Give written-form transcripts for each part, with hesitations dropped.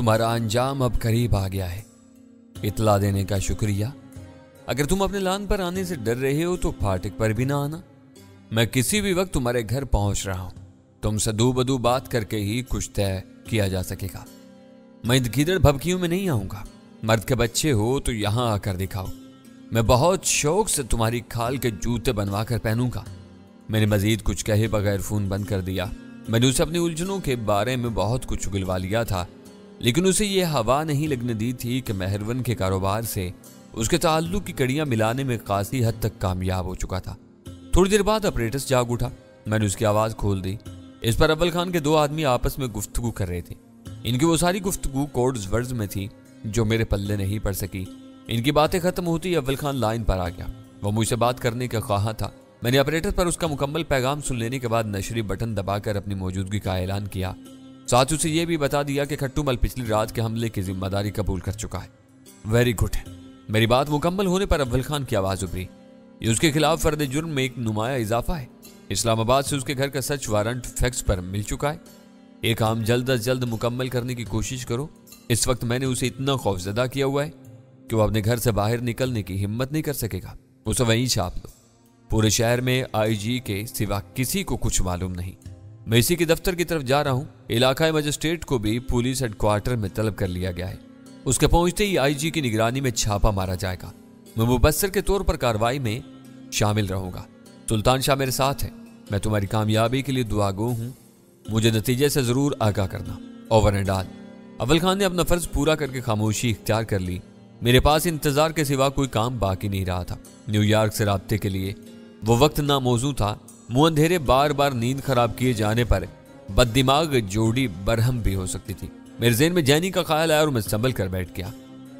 तुम्हारा अंजाम अब करीब आ गया है। इतला देने का शुक्रिया। अगर तुम अपने लान पर आने से डर रहे हो तो फाटक पर भी ना आना। मैं किसी भी वक्त तुम्हारे घर पहुंच रहा हूं। तुमसे दो बदू बात करके ही कुछ तय किया जा सकेगा। मैं गीदड़ भभकियों में नहीं आऊंगा। मर्द के बच्चे हो तो यहां आकर दिखाओ। मैं बहुत शौक से तुम्हारी खाल के जूते बनवा कर पहनूंगा। मैंने मजीद कुछ कहे बगैर फोन बंद कर दिया। मैंने उसे अपनी उलझनों के बारे में बहुत कुछ उगलवा लिया था, लेकिन उसे यह हवा नहीं लगने दी थी कि मेहरवन के कारोबार से उसके ताल्लुक की कड़ियां मिलाने में खासी हद तक कामयाब हो चुका था। थोड़ी देर बाद ऑपरेटर्स जाग उठा। मैंने उसकी आवाज खोल दी। इस पर अव्वल खान के दो आदमी आपस में गुफ्तगू कर रहे थे। इनकी वो सारी गुफ्तगू कोड्स वर्ड्स में थी जो मेरे पल्ले नहीं पड़ सकी। इनकी बातें खत्म होती अव्वल खान लाइन पर आ गया। वो मुझसे बात करने का ख्वाहा था। मैंने ऑपरेटर पर उसका मुकम्मल पैगाम सुन लेने के बाद नशरी बटन दबाकर अपनी मौजूदगी का ऐलान किया। साथ उसे यह भी बता दिया कि खट्टूमल पिछली रात के हमले की जिम्मेदारी कबूल कर चुका है। Very good. मेरी बात मुकम्मल होने पर अव्वल खान की आवाज उभरी। ये उसके खिलाफ फर्द जुर्म में एक नुमाया इजाफा है। इस्लामाबाद से उसके घर का सर्च वारंट फैक्स पर मिल चुका है। एक काम जल्द अज जल्द मुकम्मल करने की कोशिश करो। इस वक्त मैंने उसे इतना खौफजदा किया हुआ है कि वो अपने घर से बाहर निकलने की हिम्मत नहीं कर सकेगा। उसे वहीं छाप लो। पूरे शहर में आईजी के सिवा किसी को कुछ मालूम नहीं। मैं इसी के दफ्तर की तरफ जा रहा हूँ। इलाकाई मजिस्ट्रेट को भी पुलिस हेडक्वार्टर में तलब कर लिया गया है। उसके पहुंचते ही आईजी की निगरानी में छापा मारा जाएगा। मैं मुबस्सिर के तौर पर कार्रवाई में शामिल रहूंगा। सुल्तान शाह मेरे साथ है। मैं तुम्हारी कामयाबी के लिए दुआगो हूं। मुझे नतीजे से जरूर आगाह करना। Over and all. अव्वल खान ने अपना फर्ज पूरा करके खामोशी इख्तियार कर ली। मेरे पास इंतजार के सिवा कोई काम बाकी नहीं रहा था। न्यूयॉर्क से राब्ते के लिए वो वक्त नामौजू था। मुंह अंधेरे बार बार नींद खराब किए जाने पर बददिमाग जोड़ी बरहम भी हो सकती थी। मेरे ज़हन में जैनी का ख्याल आया और मैं संभल कर बैठ गया।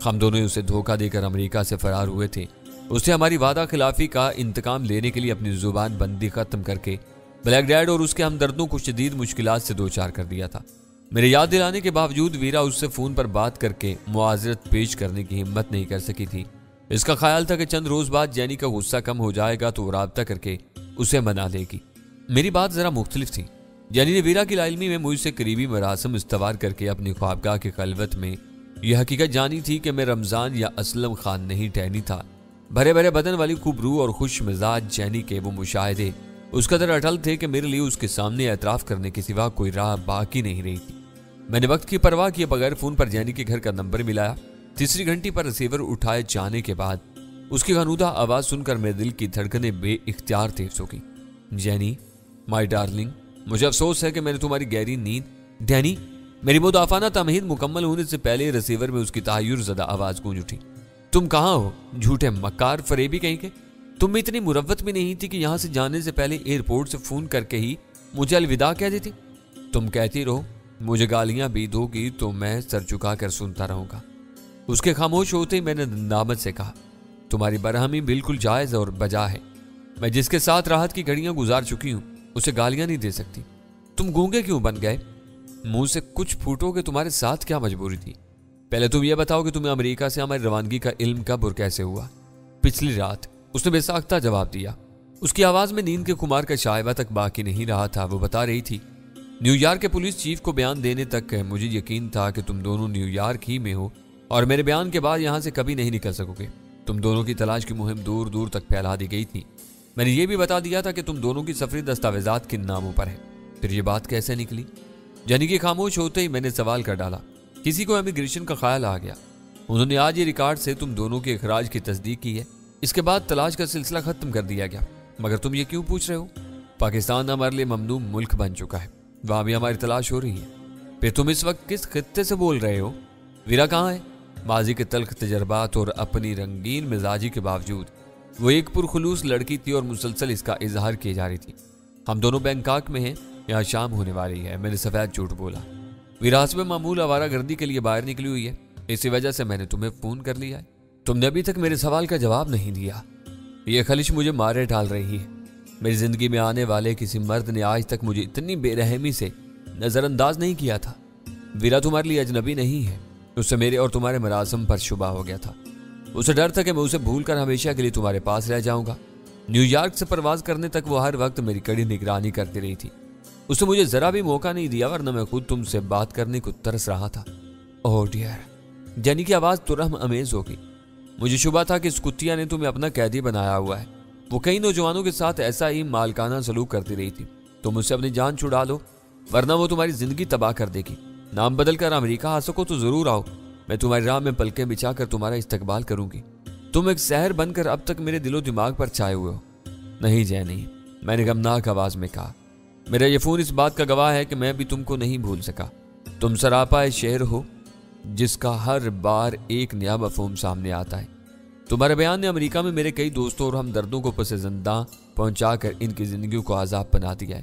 हम दोनों उसे धोखा देकर अमेरिका से फरार हुए थे। उससे हमारी वादा खिलाफी का इंतकाम लेने के लिए अपनी जुबान बंदी खत्म करके ब्लैक डैड और उसके हमदर्दों को शदीद मुश्किलात से दो चार कर दिया था। मेरे याद दिलाने के बावजूद वीरा उससे फोन पर बात करके मुआजरत पेश करने की हिम्मत नहीं कर सकी थी। इसका ख्याल था कि चंद रोज बाद जैनी का गुस्सा कम हो जाएगा तो वो राब्ता करके उसे मना लेगी। मेरी बात जरा मुख्तलिफ थी। जैनी ने वीरा की लाइलमी में मुझसे करीबी मरासम इस्तवार करके अपनी ख्वाबगाह के खलवत में यह हकीकत जानी थी कि मैं रमजान या असलम खान नहीं टहनी था। भरे भरे बदन वाली खूबरू और खुश मिजाज जैनी के वो मुशाहिदे उस कदर अटल थे कि मेरे लिए उसके सामने एतराफ करने के सिवा कोई राह बाकी नहीं रही थी। मैंने वक्त की परवाह किए बगैर फोन पर जैनी के घर का नंबर मिलाया। तीसरी घंटी पर रिसीवर उठाए जाने के बाद उसकी गनूदा आवाज सुनकर मेरे दिल की धड़कनें बेइख्तियार तेज हो गई। जैनी, माय डार्लिंग, मुझे अफसोस है कि मैंने तुम्हारी गहरी नींद। डैनी। मेरी मुदाफाना तमहीद मुकम्मल होने से पहले रिसीवर में उसकी तायुर ज़दा आवाज गूंज उठी। तुम कहाँ हो झूठे मक्कार फरेबी कहीं के। तुम में इतनी मुरव्वत भी नहीं थी कि यहां से जाने से पहले एयरपोर्ट से फोन करके ही मुझे अलविदा कह देती। तुम कहती रहो, मुझे गालियां भी दोगी तो मैं सर झुका कर सुनता रहूंगा। उसके खामोश होते ही मैंने नामत से कहा, तुम्हारी बरहमी बिल्कुल जायज और बजा है। मैं जिसके साथ राहत की घड़ियां गुजार चुकी हूं उसे गालियां नहीं दे सकती। तुम गूंगे क्यों बन गए? मुंह से कुछ फूटोगे, तुम्हारे साथ क्या मजबूरी थी? पहले तुम यह बताओ कि तुम्हें अमेरिका से हमारी रवानगी का इल्म कब और कैसे हुआ? पिछली रात, उसने बेसाख्ता जवाब दिया। उसकी आवाज में नींद के खुमार का शायबा तक बाकी नहीं रहा था। वो बता रही थी, न्यूयॉर्क के पुलिस चीफ को बयान देने तक मुझे यकीन था कि तुम दोनों न्यूयॉर्क ही में हो और मेरे बयान के बाद यहां से कभी नहीं निकल सकोगे। तुम दोनों की तलाश की मुहिम दूर दूर तक फैला दी गई थी। मैंने ये भी बता दिया था कि तुम दोनों की सफरी दस्तावेजात किन नामों पर है। फिर ये बात कैसे निकली? जानी कि खामोश होते ही मैंने सवाल कर डाला। किसी को इमिग्रेशन का ख्याल आ गया। उन्होंने आज ये रिकॉर्ड से तुम दोनों के अखराज की तस्दीक की है। इसके बाद तलाश का सिलसिला खत्म कर दिया गया। मगर तुम ये क्यों पूछ रहे हो? पाकिस्तान हमारे लिए ममनू मुल्क बन चुका है। वहां भी हमारी तलाश हो रही है। फिर तुम इस वक्त किस खित्ते से बोल रहे हो? वीरा कहाँ है? माजी के तल्ख तजर्बात और अपनी रंगीन मिजाजी के बावजूद वो एक पुरखुलूस लड़की थी और मुसलसल इसका इजहार की जा रही थी। हम दोनों बैंकॉक में हैं, यहाँ शाम होने वाली है। मैंने सफेद झूठ बोला। वीरा हस्बे मामूल आवारा गर्दी के लिए बाहर निकली हुई है। इसी वजह से मैंने तुम्हें फोन कर लिया है। तुमने अभी तक मेरे सवाल का जवाब नहीं दिया। यह खलिश मुझे मारे डाल रही है। मेरी जिंदगी में आने वाले किसी मर्द ने आज तक मुझे इतनी बेरहमी से नजरअंदाज नहीं किया था। वीरा तुम्हारे लिए अजनबी नहीं है। उससे मेरे और तुम्हारे मरासम पर शुबा हो गया था। उसे डर था कि मैं उसे भूलकर हमेशा के लिए तुम्हारे पास रह जाऊंगा। न्यूयॉर्क से परवाज करने तक वो हर वक्त मेरी कड़ी निगरानी करती रही थी। उसने मुझे जरा भी मौका नहीं दिया, वरना मैं खुद तुमसे बात करने को तरस रहा था। اوہ ڈیئر، جینی کی آواز ترہم امیز ہوگی۔ مجھے شبہ تھا کہ اس کتیا نے تمہیں اپنا قیدی بنایا ہوا ہے۔ وہ کئی نوجوانوں کے ساتھ ایسا ہی مالکانہ سلوک کرتی رہی تھی۔ تم اس سے اپنی جان چھڑا لو ورنہ وہ تمہاری زندگی تباہ کر دے گی۔ نام بدل کر امریکہ آ سکو تو ضرور آؤ، میں تمہاری راہ میں پلکیں بچھا کر تمہارا استقبال کروں گی۔ تم ایک زہر بن کر اب تک میرے دل و دماغ پر چھائے ہوئے ہو۔ نہیں جینی، میں نے غمناک آواز میں کہا، میرا یہ فون اس بات کا گواہ ہے کہ میں بھی تم کو نہیں بھول سکا۔ تم سراپا شعر ہو جس کا ہر بار ایک نیا مفہوم سامنے آتا ہے۔ تمہارے بیان نے امریکہ میں میرے کئی دوستوں اور ہمدردوں کو پس زندہ پہنچا کر ان کی زندگیوں کو عذاب بنا دیا ہے۔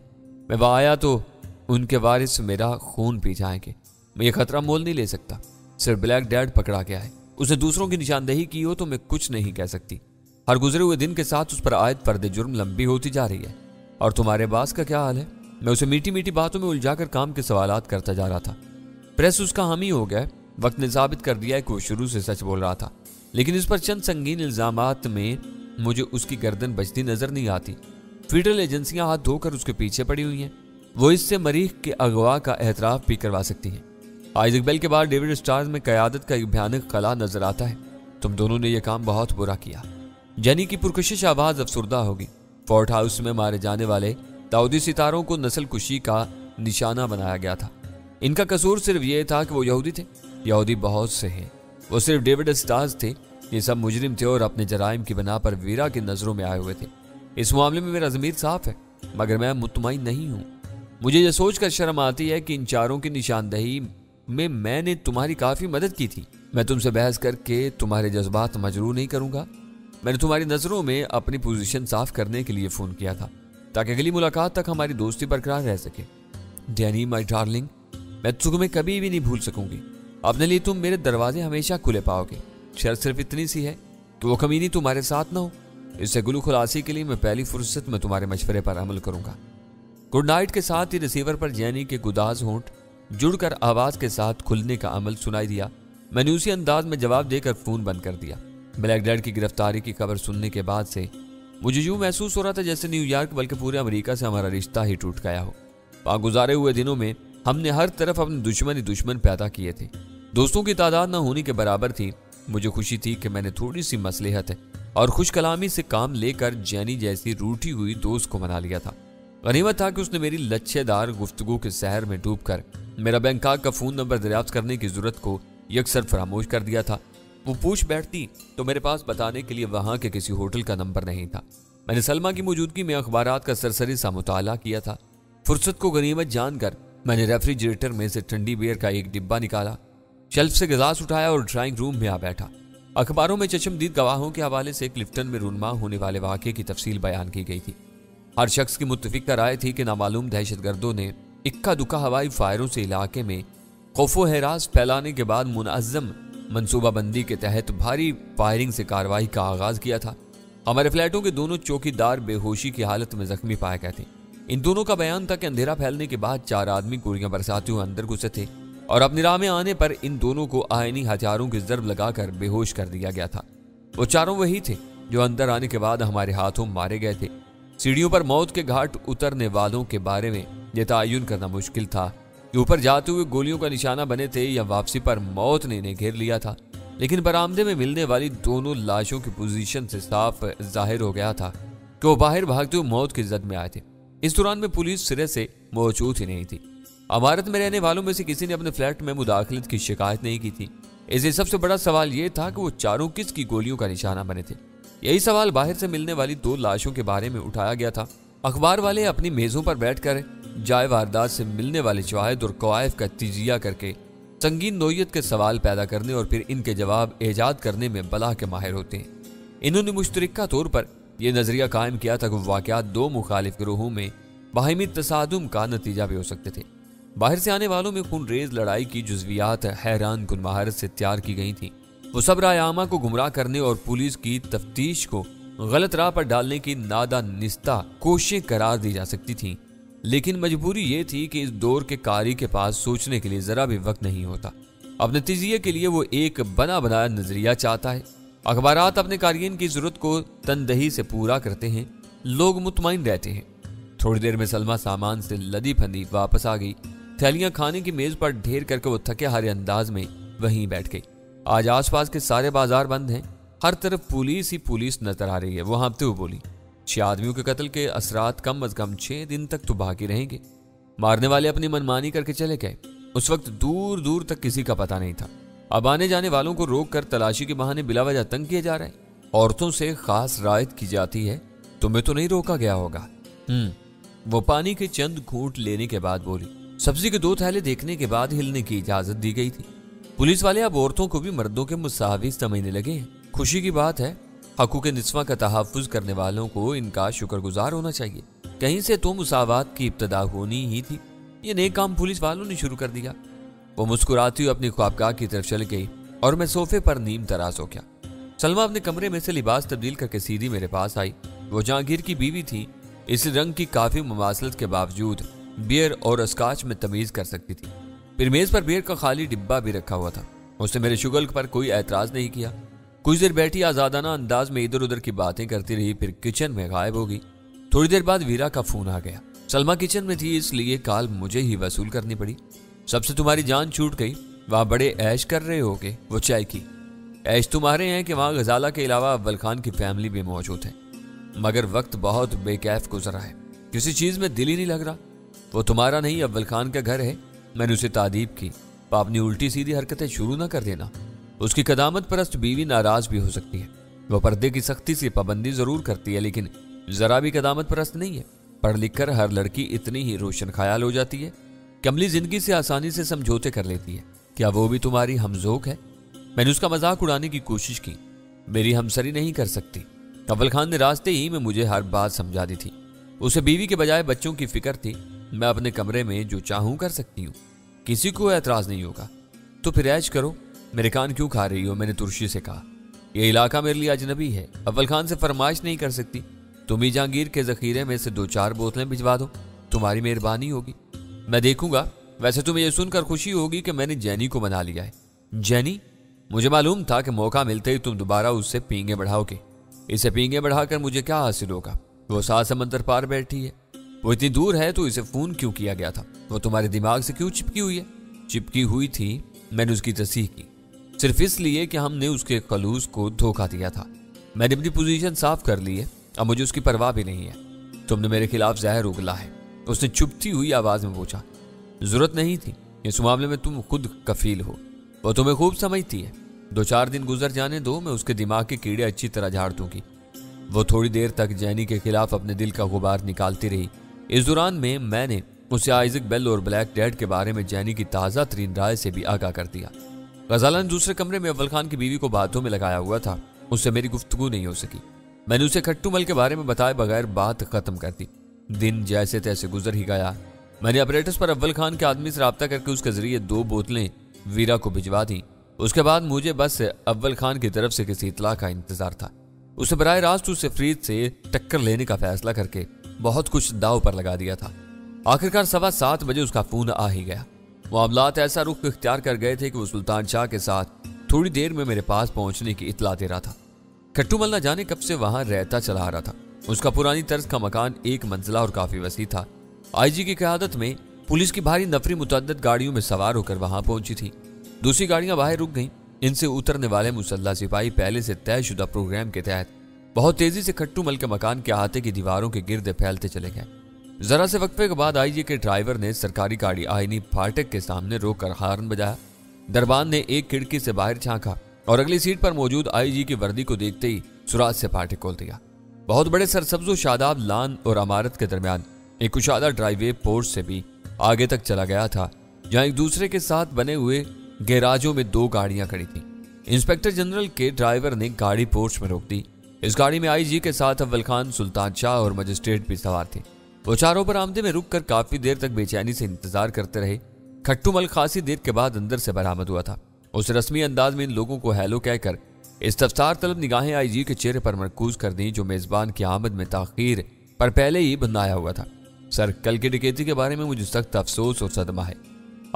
میں وہاں آیا تو ان کے وارث میرا خون پی جائیں گے۔ میں یہ خطرہ مول نہیں لے سکتا۔ صرف بلیک ڈیڈ پکڑا گیا ہے، اس نے دوسروں کی نشاندہی کی ہو تو میں کچھ نہیں کہہ سکتی۔ ہر گزرے ہوئے دن کے ساتھ اس پر عائد فرد جرم لمبی ہوتی جا رہی ہے۔ اور تمہارے باس کا کیا حال ہے؟ میں اسے میٹھی میٹھی باتوں میں الجھا کر کام کے سوالات کرتا جا رہا تھا۔ پریس اس کا حامی ہو گیا ہے۔ وقت نے ثابت کر دیا ہے کہ وہ شروع سے سچ بول رہا تھا، لیکن اس پر چند سنگین الزامات میں مجھے اس کی گردن بچتی نظر نہیں آتی۔ فیڈرل ایجنسیاں ہاتھ دھو کر اس کے پیچھے پڑی ہوئی ہیں۔ وہ اس سے مریخ کے اغوا کا اعتراف بھی کروا سکتی ہیں۔ آئزک بیل کے بعد ڈیوڈ اسٹارز میں قیادت کا ایک بھیانک خلا نظر آتا ہے۔ تم دونوں نے یہ کام بہت برا کیا۔ جینی کی پرکشش آواز افسردہ ہوگی۔ فورٹ ہاؤس میں مارے جانے والے داؤدی ستاروں کو نسل کشی کا نشانہ بنایا گیا تھا۔ ان کا قصور صرف یہ تھا کہ وہ یہودی تھے۔ یہودی بہت سے ہیں، وہ صرف ڈیوڈ اسٹارز تھے۔ یہ سب مجرم تھے اور اپنے جرائم کی بنا پر ویرا کی نظروں میں آئے ہوئے تھے۔ اس معاملے میں میرا ضمیر صاف ہے، مگر میں مطمئن نہیں ہوں۔ مجھے یہ سوچ کر شرم آتی ہے کہ ان چاروں کی نشاندہی میں نے تمہاری کافی مدد کی تھی۔ میں تم سے بحث کر کے تمہارے جذبات مجروح نہیں کروں گا۔ میں نے تمہاری نظروں میں اپنی پوزیشن صاف کرنے کے لیے فون کیا تھا تاکہ اگلی ملاقات تک ہماری دوستی برقرار رہ سکے۔ ڈینی مائی ڈارلنگ، میں تمہیں کبھی بھی نہیں بھول سکوں گی۔ اپنے لیے تم میرے دروازے ہمیشہ کھلے پاؤ گے۔ شرط صرف اتنی سی ہے کہ وہ کمینی تمہارے ساتھ نہ ہو۔ اس سے گلو خلاصی کے لیے میں پہلی فرصت میں تمہارے مشورے پر عمل کروں گا۔ گڈ نائٹ کے ساتھ ہی ریسیور پر جینی کے گداز ہونٹ جڑ کر آواز کے ساتھ کھلنے کا عمل سنائی دیا۔ میں نے اسی انداز میں جواب دے کر فون بند کر دیا۔ بلیک ڈیڈ کی گرفتاری کی خبر سننے کے بعد سے مجھے یوں محسوس ہو رہا تھا جیسے نیو یارک بلکہ پورے امریکہ سے ہمارا رشتہ ہی ٹوٹ گیا ہو۔ وہاں گزارے ہوئے دنوں میں ہم نے ہر طرف اپنے دشمن پیدا کیے تھے۔ دوستوں کی تعداد نہ ہونے کے برابر تھی۔ مجھے خوشی تھی کہ میں نے تھوڑی سی مصلحت اور خوش کلامی سے کام لے کر جینی جیسی روٹھی ہوئی دوست کو منا لیا تھا۔ غنیمت تھا کہ اس نے میری لچھے دار گفتگو کے سحر میں ڈوب کر میرا بینکاک کا فون نمبر دریافت کرنے کی ضرورت کو یکسر فراموش کر دیا تھا۔ وہ پوچھ بیٹھتی تو میرے پاس بتانے کے لیے وہاں کے کسی ہوٹل کا نمبر نہیں تھا۔ میں نے سلمہ کی موجودگی میں اخبارات کا سرسری سا مطالعہ کیا تھا۔ فرصت کو غنیمت جان کر میں نے ریفریجریٹر میں سے ٹھنڈی بیئر کا ایک ڈبہ نکالا، شیلف سے گلاس اٹھایا اور ڈرائنگ روم میں آ بیٹھا۔ اخباروں میں چشمدید گواہوں کے حوالے سے کلفٹن میں رونما ہونے والے واقعے کی تفصیل بیان کی گئی تھی۔ ہر شخص کی متفق رائے تھی کہ نامعلوم دہشت گردوں نے اکا دکا ہوائی فائروں سے علاقے میں خوف و ہراس پھیلانے کے بعد منظم منصوبہ بندی کے تحت بھاری فائرنگ سے کارروائی کا آغاز کیا تھا۔ ہمارے فلیٹوں کے دونوں چوکیدار بے ہوشی کی حالت میں زخمی پائے گئے تھے۔ ان دونوں کا بیان تھا کہ اندھیرا پھیلنے کے بعد 4 آدمی گولیاں برساتے ہوئے اندر گھسے تھے اور اپنی راہ میں آنے پر ان دونوں کو آئینی ہتھیاروں کی ضرب لگا کر بے ہوش کر دیا گیا تھا۔ وہ چاروں وہی تھے جو اندر آنے کے بعد ہمارے ہاتھوں مارے گئے تھے۔ سیڑھیوں پر موت کے گھاٹ اترنے والوں کے بارے میں یہ تعین کرنا مشکل تھا کہ اوپر جاتے ہوئے گولیوں کا نشانہ بنے تھے یا واپسی پر موت نے انہیں گھیر لیا تھا، لیکن برآمدے میں ملنے والی دونوں لاشوں کی پوزیشن سے صاف ظاہر ہو گیا تھا کہ وہ باہر بھاگتے ہوئے موت کی زد میں آئے تھے۔ اس دوران میں پولیس سرے سے موجود ہی نہیں تھی۔ عمارت میں رہنے والوں میں سے کسی نے اپنے فلیٹ میں مداخلت کی شکایت نہیں کی تھی۔ اسے سب سے بڑا سوال یہ تھا کہ وہ چاروں کس کی گولیوں کا نشانہ بنے تھے۔ یہی سوال باہر سے ملنے والی 2 لاشوں کے بارے میں اٹھایا گیا تھا۔ اخبار والے اپنی میزوں پر بیٹھ کر جائے واردات سے ملنے والے شواہد اور کوائف کا تجزیہ کر کے سنگین نوعیت کے سوال پیدا کرنے اور پھر ان کے جواب ایجاد کرنے میں بلا کے ماہر ہوتے ہیں۔ انہوں نے مشترکہ طور پر یہ نظریہ قائم کیا تھا کہ واقعات 2 مخالف گروہوں میں باہمی تصادم کا نتیجہ بھی ہو سکتے تھے۔ باہر سے آنے والوں میں خون ریز لڑائی کی جزویات حیران کن مہارت سے تیار کی گئی تھیں۔ وہ سب رائے عامہ کو گمراہ کرنے اور پولیس کی تفتیش کو غلط راہ پر ڈالنے کی نادانستہ کوششیں قرار دی جا سکتی تھیں، لیکن مجبوری یہ تھی کہ اس دور کے قاری کے پاس سوچنے کے لیے ذرا بھی وقت نہیں ہوتا۔ اپنے تجزیے کے لیے وہ ایک بنا بنایا نظریہ چاہتا ہے۔ اخبارات اپنے قارئین کی ضرورت کو تندہی سے پورا کرتے ہیں، لوگ مطمئن رہتے ہیں۔ تھوڑی دیر میں سلمہ سامان سے لدی پھندی واپس آ گئی۔ تھیلیاں کھانے کی میز پر ڈھیر کر کے وہ تھکے ہارے انداز میں वहीं बैठ गई। आज आसपास के सारे बाजार बंद हैं, हर तरफ पुलिस ही पुलिस नजर आ रही है। वो हाँफते हुए बोली, 6 आदमियों के कत्ल के असरात कम अज कम 6 दिन तक तो बाकी रहेंगे। मारने वाले अपनी मनमानी करके चले गए। उस वक्त दूर दूर तक किसी का पता नहीं था। अब आने जाने वालों को रोक कर तलाशी के बहाने बिला वजह तंग किया जा रहा है। औरतों से खास रायत की जाती है, तुम्हें तो नहीं रोका गया होगा। वो पानी के चंद घूंट लेने के बाद बोली, सब्जी के 2 थैले देखने के बाद हिलने की इजाजत दी गई थी। पुलिस वाले अब औरतों को भी मर्दों के मुसावी समझने लगे हैं। खुशी की बात है, हकूक़ निस्वा का तहफ़्फ़ुज़ करने वालों को इनका शुक्रगुजार होना चाहिए। कहीं से तो मुसावात की इब्तदा होनी ही थी। ये नेक काम पुलिस वालों ने शुरू कर दिया। वो मुस्कुराती हुई अपनी ख्वाबगाह की तरफ चल गई और मैं सोफे पर नीम तराज हो गया। सलमा अपने कमरे में से लिबास तब्दील करके सीधी मेरे पास आई। वो जहांगीर की बीवी थी, इस रंग की काफी मुमासलत के बावजूद बियर और स्कॉच में तमीज कर सकती थी। फिर मेज पर बियर का खाली डिब्बा भी रखा हुआ था। उसने मेरे शुगल पर कोई एतराज नहीं किया। कुछ देर बैठी आजादाना अंदाज में इधर उधर की बातें करती रही, फिर किचन में गायब हो गई। थोड़ी देर बाद वीरा का फोन आ गया। सलमा किचन में थी, इसलिए कॉल मुझे ही वसूल करनी पड़ी। सबसे तुम्हारी जान छूट गई, वहां बड़े ऐश कर रहे होगे। वो चाय की ऐश तुम्हारे हैं कि वहां गजाला के अलावा अव्वल खान की फैमिली भी मौजूद है, मगर वक्त बहुत बेकैफ गुजरा है, किसी चीज में दिल ही नहीं लग रहा। वो तुम्हारा नहीं अव्वल खान का घर है। मैंने उसे तादीब की, अपनी उल्टी सीधी हरकतें शुरू ना कर देना। उसकी कदामत परस्त बीवी नाराज भी हो सकती है। वो पर्दे की सख्ती से पाबंदी जरूर करती है, लेकिन जरा भी कदामत परस्त नहीं है। पढ़ लिख कर हर लड़की इतनी ही रोशन ख्याल हो जाती है, कमली जिंदगी से आसानी से समझौते कर लेती है। क्या वो भी तुम्हारी हमजोक है? मैंने उसका मजाक उड़ाने की कोशिश की। मेरी हमसरी नहीं कर सकती। अव्वल खान ने रास्ते ही में मुझे हर बात समझा दी थी। उसे बीवी के बजाय बच्चों की फिक्र थी। मैं अपने कमरे में जो चाहूं कर सकती हूँ, किसी को एतराज नहीं होगा। तो फिर ऐश करो, मेरे कान क्यों खा रही हो? मैंने तुर्शी से कहा। यह इलाका मेरे लिए अजनबी है, अव्वल खान से फरमाइश नहीं कर सकती। तुम ही जहांगीर के जखीरे में से 2-4 बोतलें भिजवा दो, तुम्हारी मेहरबानी होगी। मैं देखूंगा। वैसे तुम्हें यह सुनकर खुशी होगी कि मैंने जैनी को मना लिया है। जैनी? मुझे मालूम था कि मौका मिलते ही तुम दोबारा उससे पींगे बढ़ाओगे। इसे पींगे बढ़ाकर मुझे क्या हासिल होगा? वो 7 समंदर पार बैठी है। वो इतनी दूर है तो इसे फोन क्यों किया गया था? वो तुम्हारे दिमाग से क्यों चिपकी हुई है? चिपकी हुई थी, मैंने उसकी तस्दीक की, सिर्फ इसलिए कि हमने उसके खलूस को धोखा दिया था। मैंने अपनी पोजीशन साफ कर ली है, अब मुझे उसकी परवाह भी नहीं है। तुमने मेरे खिलाफ जहर उगला है। उसने चुपती हुई आवाज में पूछा। जरूरत नहीं थी, इस मामले में तुम खुद कफील हो। वो तुम्हें खूब समझती है। 2-4 दिन गुजर जाने दो, मैं उसके दिमाग के कीड़े अच्छी तरह झाड़ दूंगी। वो थोड़ी देर तक जैनी के खिलाफ अपने दिल का गुबार निकालती रही। इस दौरान में मैंने उसे आइजक बेल और ब्लैक डैड के बारे में जैनी की ताज़ा तरीन राय से भी आगाह कर दिया। गजाला ने दूसरे कमरे में अव्वल खान की बीवी को बातों में लगाया हुआ था। उससे मेरी गुफ्तगू नहीं हो सकी। मैंने उसे खट्टू मल के बारे में बताए बगैर बात खत्म कर दी। दिन जैसे तैसे गुजर ही गया। मैंने ऑपरेटर्स पर अव्वल खान के आदमी से रब्ता करके उसके जरिए 2 बोतलें वीरा को भिजवा दी। उसके बाद मुझे बस अव्वल खान की तरफ से किसी इतला का इंतजार था। उसे बराह रास्त उस फरीद से टक्कर लेने का फैसला करके बहुत कुछ दाव पर लगा दिया था। आखिरकार 7:15 बजे उसका फोन आ ही गया। मामलात ऐसा रुख इख्तियार कर गए थे कि वो सुल्तान शाह के साथ थोड़ी देर में मेरे पास पहुंचने की इतला दे रहा था। खट्टू मल न जाने कब से वहां रहता चला आ रहा था। उसका पुरानी तर्ज का मकान 1 मंजिला और काफी वसी था। आईजी की क़यादत में पुलिस की भारी नफरी मुतअद्दिद गाड़ियों में सवार होकर वहां पहुंची थी। दूसरी गाड़ियां बाहर रुक गईं। इनसे उतरने वाले मुसल्ला सिपाही पहले से तयशुदा प्रोग्राम के तहत बहुत तेजी से खट्टू मल के मकान के अहाते की दीवारों के गिर्द फैलते चले गए। जरा से वक्फे के बाद आईजी के ड्राइवर ने सरकारी गाड़ी आईनी फाटक के सामने रोककर हार्न बजाया। दरबान ने एक खिड़की से बाहर झांका और अगली सीट पर मौजूद आईजी की वर्दी को देखते ही सुराज से फाटक खोल दिया। बहुत बड़े सरसब्ज़ शादाब लान और इमारत के दरमियान एक कुशादा ड्राइववे पोर्च से भी आगे तक चला गया था, जहां एक दूसरे के साथ बने हुए गैराजों में 2 गाड़ियां खड़ी थी। इंस्पेक्टर जनरल के ड्राइवर ने गाड़ी पोर्च में रोक दी। इस गाड़ी में आईजी के साथ अव्वल खान, सुल्तान शाह और मजिस्ट्रेट भी सवार थे। वो चारों बरामदे में रुककर काफी देर तक बेचैनी से इंतजार करते रहे। खट्टू मल खासी देर के बाद अंदर से बरामद हुआ था। उस रस्मी अंदाज में इन लोगों को हेलो कहकर इस्तफसार तलब निगाहें आईजी के चेहरे पर मरकूज कर दी, जो मेजबान की आमद में ताखीर पर पहले ही बनाया हुआ था। सर, कल की डकैती के बारे में मुझे सख्त अफसोस और सदमा है।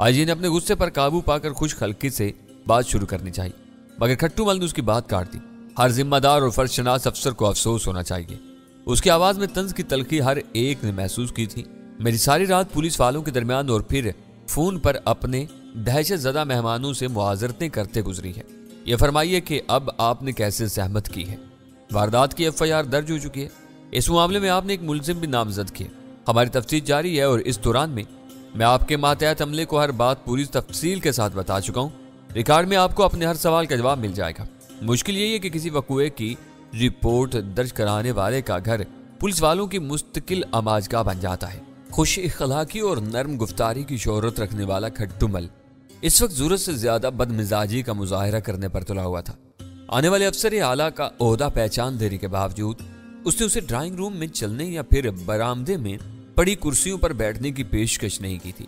आईजी ने अपने गुस्से पर काबू पाकर खुश खलकी से बात शुरू करनी चाहिए, मगर खट्टू मल ने उसकी बात काट दी। हर जिम्मेदार और फर्जशनास अफसर को अफसोस होना चाहिए। उसकी आवाज में तंज की तलखी हर एक ने महसूस की थी। मेरी सारी रात पुलिस वालों के दरमियान और फिर فون پر اپنے دہشت زدہ مہمانوں سے معاذرتیں کرتے گزری ہے۔ یہ فرمائیے کہ اب آپ نے کیسے زحمت کی ہے؟ واردات کی FIR درج ہو چکی ہے، اس معاملے میں آپ نے ایک ملزم بھی نامزد کیا۔ ہماری تفتیش جاری ہے اور اس دوران میں آپ کے ماتحت عملے کو ہر بات پوری تفصیل کے ساتھ بتا چکا ہوں۔ ریکارڈ میں آپ کو اپنے ہر سوال کا جواب مل جائے گا۔ مشکل یہی ہے کہ کسی وقوعے کی رپورٹ درج کرانے والے کا گھر پولیس والوں کی مستقل آماجگاہ بن جاتا ہے۔ خوش اخلاقی اور نرم گفتاری کی شہرت رکھنے والا کھٹو مل اس وقت ضرورت سے زیادہ بد مزاجی کا مظاہرہ کرنے پر تلا ہوا تھا۔ آنے والے افسر اعلیٰ کا عہدہ پہچان دینے کے باوجود اس نے اسے ڈرائنگ روم میں چلنے یا پھر برآمدے میں پڑی کرسیوں پر بیٹھنے کی پیشکش نہیں کی تھی۔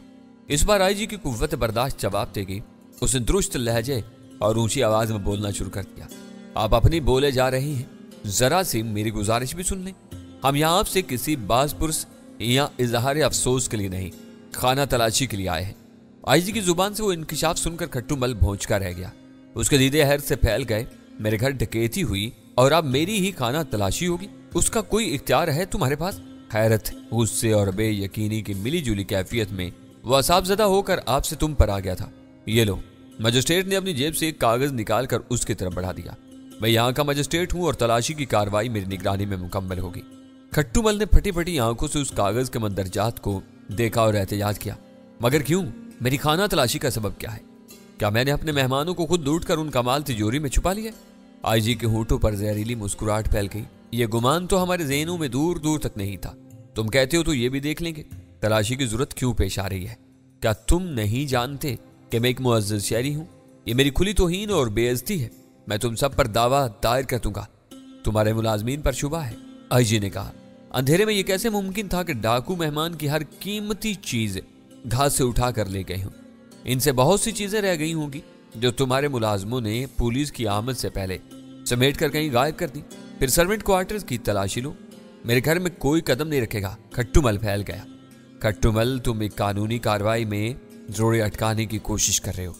اس بار آئی جی کی قوت برداشت جواب دے گی۔ اس نے درست لہجے اور اونچی آواز میں بولنا شروع کر دیا۔ آپ اپنی بولے جا رہی ہیں، ذرا سی میری گزارش بھی سن لیں۔ ہم یہاں آپ سے کسی باز پرس یا اظہار افسوس کے لیے نہیں، خانہ تلاشی کے لیے آئے ہیں۔ آئی جی کی زبان سے وہ انکشاف سن کر کھٹو مل بھونچ کا رہ گیا۔ اس کے دیدے حیرت سے پھیل گئے۔ میرے گھر ڈکیتی ہوئی اور اب میری ہی خانہ تلاشی ہوگی؟ اس کا کوئی اختیار ہے تمہارے پاس؟ حیرت، غصے اور بے یقینی کی ملی جلی کیفیت میں وہ اعصاب زدہ ہو کر آپ سے تم پر آ گیا تھا۔ یہ لو۔ مجسٹریٹ نے اپنی جیب سے ایک کاغذ نکال کر اس کی طرف بڑھا دیا۔ میں یہاں کا مجسٹریٹ ہوں اور تلاشی کی کارروائی میری نگرانی میں مکمل ہوگی۔ کھٹو مل نے پھٹی پھٹی آنکھوں سے اس کاغذ کے مندرجات کو دیکھا اور احتجاج کیا۔ مگر کیوں؟ میری خانہ تلاشی کا سبب کیا ہے؟ کیا میں نے اپنے مہمانوں کو خود لوٹ کر ان کا مال تجوری میں چھپا لیا؟ آئی جی کے ہونٹوں پر زہریلی مسکراہٹ پھیل گئی۔ یہ گمان تو ہمارے ذہنوں میں دور دور تک نہیں تھا۔ تم کہتے ہو تو یہ بھی دیکھ لیں گے، تلاشی کی ضرورت کیوں پیش آ رہی ہے؟ کیا تم نہیں جانتے کہ میں ایک معزز شہری ہوں؟ یہ میری کھلی توہین اور بے عزتی ہے۔ میں تم سب پر دعویٰ دائر کر دوں گا۔ تمہارے ملازمین پر شبہ ہے۔ آئی جی نے کہا۔ اندھیرے میں یہ کیسے ممکن تھا کہ ڈاکو مہمان کی ہر قیمتی چیز گھاس سے اٹھا کر لے گئے ہوں؟ ان سے بہت سی چیزیں رہ گئی ہوں گی جو تمہارے ملازموں نے پولیس کی آمد سے پہلے سمیٹ کر کہیں غائب کر دی۔ پھر سرونٹ کوارٹرز کی تلاشی لو۔ میرے گھر میں کوئی قدم نہیں رکھے گا۔ کھٹو مل پھیل گیا۔ کھٹو مل، تم ایک قانونی کارروائی میں جوڑے اٹکانے کی کوشش کر رہے ہو۔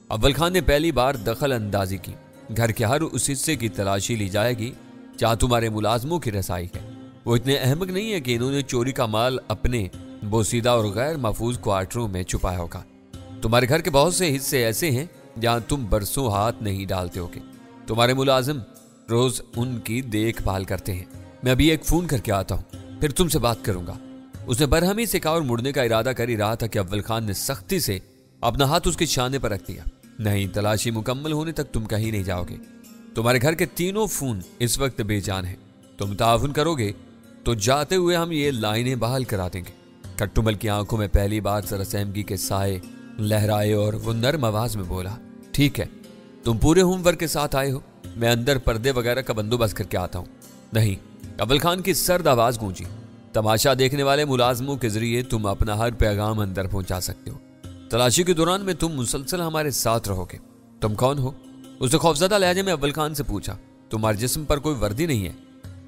اول خان نے پہلی بار دخل اندازی کی۔ گھر کے ہر اس حصے کی تلاشی لی جائے گی جہاں تمہارے ملازموں کی رسائی ہے۔ وہ اتنے احمق نہیں ہے کہ انہوں نے چوری کا مال اپنے بوسیدہ اور غیر محفوظ کوارٹروں میں چھپایا ہوگا۔ تمہارے گھر کے بہت سے حصے ایسے ہیں جہاں تم برسوں ہاتھ نہیں ڈالتے ہوگے۔ تمہارے ملازم روز ان کی دیکھ بھال کرتے ہیں۔ میں ابھی ایک فون کر کے آتا ہوں، پھر تم سے بات کروں گا۔ اس نے برہمی سے کہا اور مڑنے کا ارادہ کر ہی رہا تھا کہ اول خان نے سختی سے اپنا ہاتھ اس کے شانے پر رکھ دیا۔ نہیں، تلاشی مکمل ہونے تک تم کہیں نہیں جاؤ گے۔ تمہارے گھر کے تینوں فون اس وقت بے جان ہیں۔ تم تعاون کرو گے تو جاتے ہوئے ہم یہ لائنیں بحال کرا دیں گے۔ کھٹو مل کی آنکھوں میں پہلی بار سرسہمگی کے سائے لہرائے اور وہ نرم آواز میں بولا، ٹھیک ہے، تم پورے ہوم ورک کے ساتھ آئے ہو، میں اندر پردے وغیرہ کا بندوبست کر کے آتا ہوں۔ نہیں، اول خان کی سرد آواز گونجی، تماشا دیکھنے والے ملازموں کے ذریعے تم اپنا ہر پیغام اندر پہنچا سکتے ہو۔ تلاشی کے دوران میں تم مسلسل ہمارے ساتھ رہو گے۔ تم کون ہو؟ اس نے خوفزدہ لہجے میں اول خان سے پوچھا۔ تمہارے جسم پر کوئی وردی نہیں ہے۔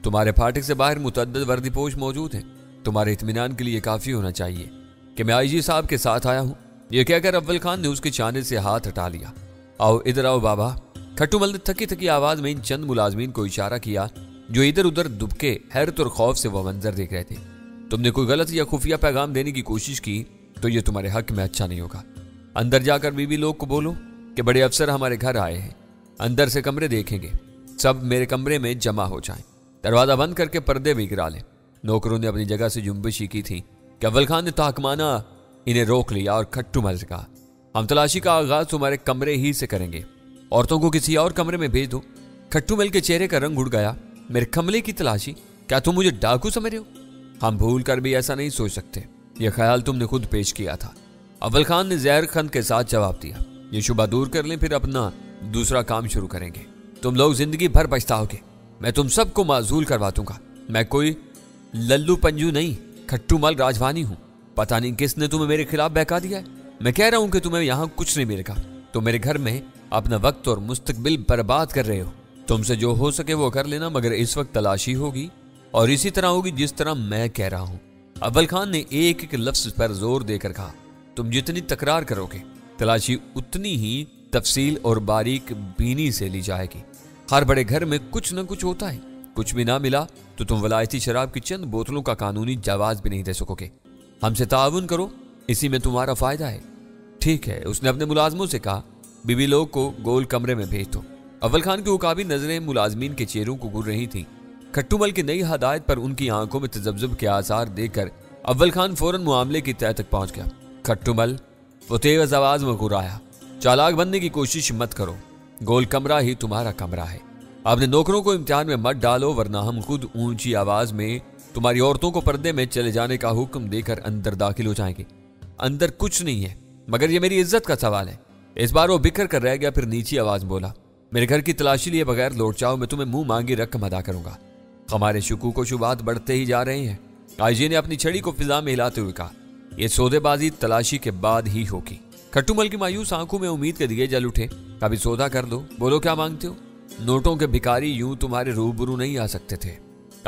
تمہارے پھاٹک سے باہر متعدد وردی پوش موجود ہیں۔ تمہارے اطمینان کے لیے کافی ہونا چاہیے کہ میں آئی جی صاحب کے ساتھ آیا ہوں۔ یہ کہہ کر اول خان نے اس کے چانے سے ہاتھ ہٹا لیا۔ آؤ ادھر آؤ بابا۔ کھٹو مل نے تھکی تھکی آواز میں ان چند ملازمین کو اشارہ کیا جو ادھر ادھر دبکے حیرت اور خوف سے وہ منظر دیکھ رہے تھے۔ تم نے کوئی غلط یا خفیہ پیغام دینے کی کوشش کی تو یہ تمہارے حق میں اچھا نہیں ہوگا۔ اندر جا کر بیوی لوگ کو بولو کہ بڑے افسر ہمارے گھر آئے ہیں، اندر سے کمرے دیکھیں گے، سب میرے کمرے میں جمع ہو جائیں، دروازہ بند کر کے پردے بھی گرا لیں۔ نوکروں نے اپنی جگہ سے جنبش ہی کی تھی کہ اول خان نے تحکمانہ انہیں روک لیا اور کھٹو مل سے کہا، ہم تلاشی کا آغاز تمہارے کمرے ہی سے کریں گے، عورتوں کو کسی اور کمرے میں بھیج دو۔ کھٹو مل کے چہرے کا رنگ اڑ گیا۔ میرے کمرے کی تلاشی؟ کیا تم مجھے ڈاکو سمجھ رہے ہو؟ ہم بھول کر بھی ایسا نہیں سوچ سکتے، یہ خیال تم نے خود پیش کیا تھا۔ اول خان نے زہر خند کے ساتھ جواب دیا۔ یہ شبہ دور کر لیں، پھر اپنا دوسرا کام شروع کریں گے۔ تم لوگ زندگی بھر پچھتاؤ گے۔ میں تم سب کو معزول کروا دوں گا۔ میں کوئی للو پنجو نہیں، کھٹو مل راجوانی ہوں۔ پتہ نہیں کس نے تمہیں میرے خلاف بہکا دیا ہے۔ میں کہہ رہا ہوں کہ تمہیں یہاں کچھ نہیں ملے گا۔ تم میرے گھر میں اپنا وقت اور مستقبل برباد کر رہے ہو۔ تم سے جو ہو سکے وہ کر لینا، مگر اس وقت تلاشی ہوگی اور اسی طرح ہوگی جس طرح میں کہہ رہا ہوں۔ اول خان نے ایک ایک لفظ پر زور دے کر کہا، تم جتنی تکرار کرو گے تلاشی اتنی ہی تفصیل اور باریک بینی سے لی جائے گی۔ ہر بڑے گھر میں کچھ نہ کچھ ہوتا ہے، کچھ بھی نہ ملا تو تم ولایتی شراب کی چند بوتلوں کا قانونی جواز بھی نہیں دے سکو گے۔ ہم سے تعاون کرو، اسی میں تمہارا فائدہ ہے۔ ठीक है, उसने अपने मुलाजमों से कहा, बीबी लोग को गोल कमरे में भेज दो। अव्वल खान की उकाबी नजरें मुलाजमीन के चेहरों को घूर रही थीं। खट्टूमल की नई हदायत पर उनकी आंखों में तजब्जुब के आसार देखकर अव्वल खान फौरन मामले की तह तक पहुंच गया। खट्टूमल, वो तेज आवाज में घुराया, चालाक बनने की कोशिश मत करो, गोल कमरा ही तुम्हारा कमरा है। आपने नौकरों को इम्तिहान में मत डालो, वरना हम खुद ऊंची आवाज में तुम्हारी औरतों को पर्दे में चले जाने का हुक्म देकर अंदर दाखिल हो जाएंगे। अंदर कुछ नहीं है, मगर ये मेरी इज्जत का सवाल है। इस बार वो बिखर कर रह गया, फिर नीची आवाज बोला, मेरे घर की तलाशी लिए बगैर लौट जाओ, मैं तुम्हें मुंह मांगी रकम अदा करूंगा। हमारे शुकूक व शुबात बढ़ते ही जा रहे हैं। आईजी ने अपनी छड़ी को फिजा में हिलाते हुए कहा, यह सौदेबाजी तलाशी के बाद ही होगी। खट्टूमल की मायूस आंखों में उम्मीद के दिए जल उठे। कभी सौदा कर दो, बोलो क्या मांगते हो? नोटों के भिखारी यूं तुम्हारे रूबरू नहीं आ सकते थे।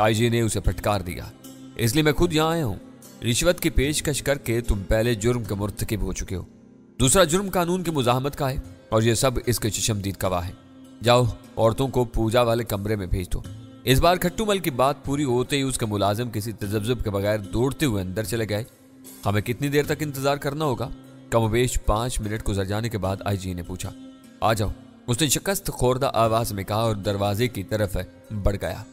आईजी ने उसे फटकार दिया, इसलिए मैं खुद यहाँ आया हूँ। रिश्वत की पेशकश करके तुम पहले जुर्म का मुर्तकिब हो चुके हो, दूसरा जुर्म कानून की मुजाहमत का है, और ये सब इसके चशमदीद गवाह है। जाओ, औरतों को पूजा वाले कमरे में भेज दो। इस बार खट्टूमल की बात पूरी होते ही उसके मुलाजिम किसी तजब्जुब के बगैर दौड़ते हुए अंदर चले गए। हमें कितनी देर तक इंतजार करना होगा? कमोबेश 5 मिनट गुजर जाने के बाद आईजी ने पूछा। आ जाओ, उसने शिकस्त खोरदा आवाज में कहा और दरवाजे की तरफ बढ़ गया।